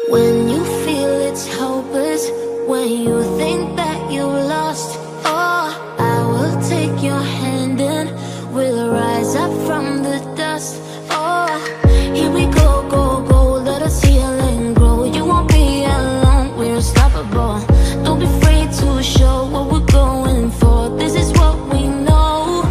When you feel it's hopeless, when you think that you lost, oh, I will take your hand and we'll rise up from the dust. Oh, here we go, go, go, let us heal and grow. You won't be alone, we're unstoppable. Don't be afraid to show what we're going for. This is what we know.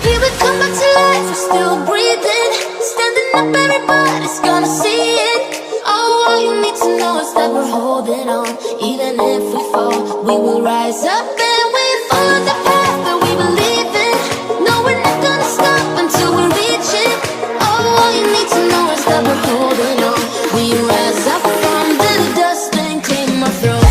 Here we come back to life, we're still breathing. Standing up, everybody's gonna see it. Oh, all you need to know is that we're holding on. Even if we fall, we will rise up and we follow the path that we believe in. No, we're not gonna stop until we reach it. Oh, all you need to know is that we're holding on. We rise up from the dust and claim our throne.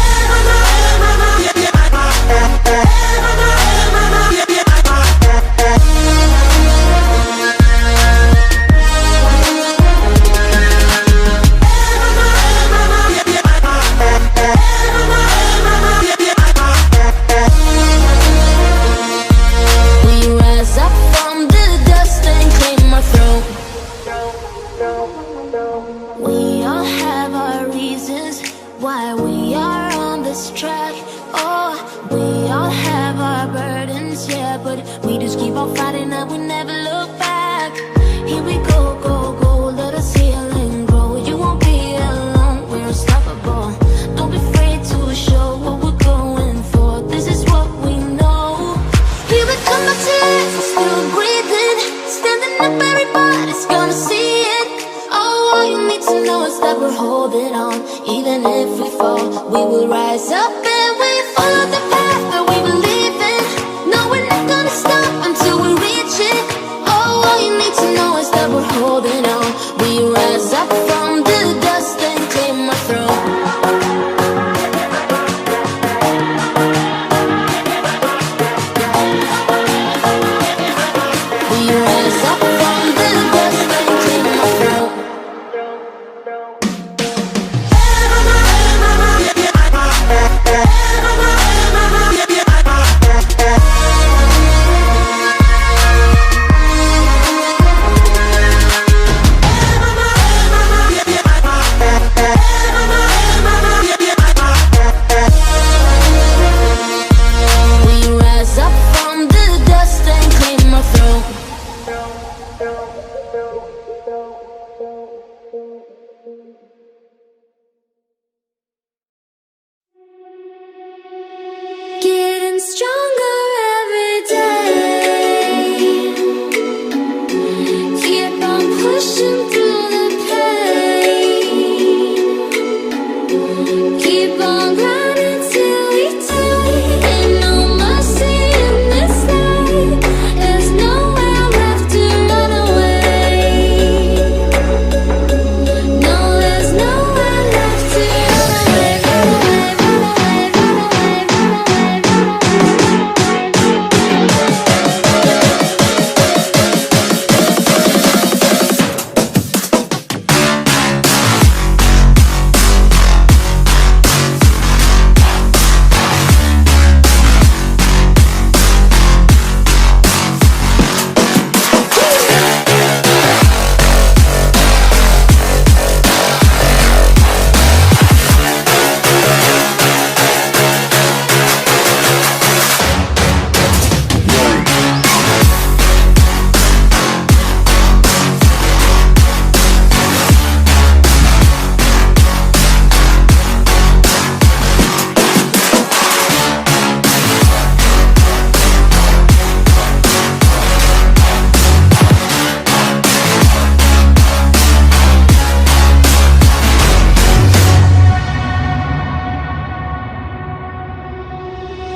We all have our reasons why we are on this track. Oh, we all have our burdens, yeah, but we just keep on fighting and we never look back. Here we go, go, go, let us heal and grow. You won't be alone, we're unstoppable. Don't be afraid to show what we're going for. This is what we know. Here we come back to life, we're still breathing. Standing up, everybody's gonna see it. Oh, all you need to know is that we're holding on. Even if we fall, we will rise up and we follow the path that we believe in. No, we're not gonna stop until we reach it. Oh, all you need to know is that we're holding on. We rise up from the dust and claim our throne. We rise up from the dust and claim our throne. Getting stronger every day. Keep on pushing through the pain. Keep on grinding till we die. Ain't no mercy in this life. There's nowhere left to run away. No, there's nowhere left to run away, run away, run away, run away, run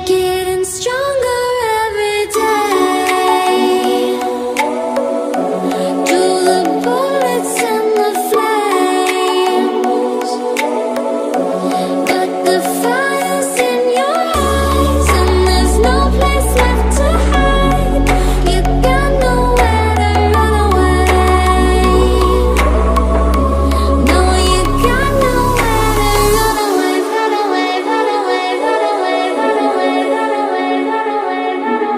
Getting stronger every day. Through the bullets and the flames. But the fire's in your eyes and there's no place left to hide. You got nowhere to run away. No, you got nowhere to run away, run away, run away, run away, run away, run away, run away, run away, run away, run away.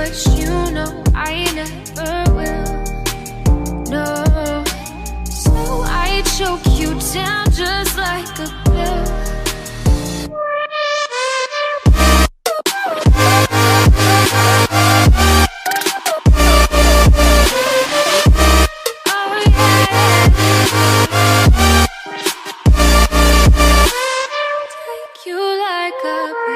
but you know I never will. No, so I choke you down just like a pill. You like a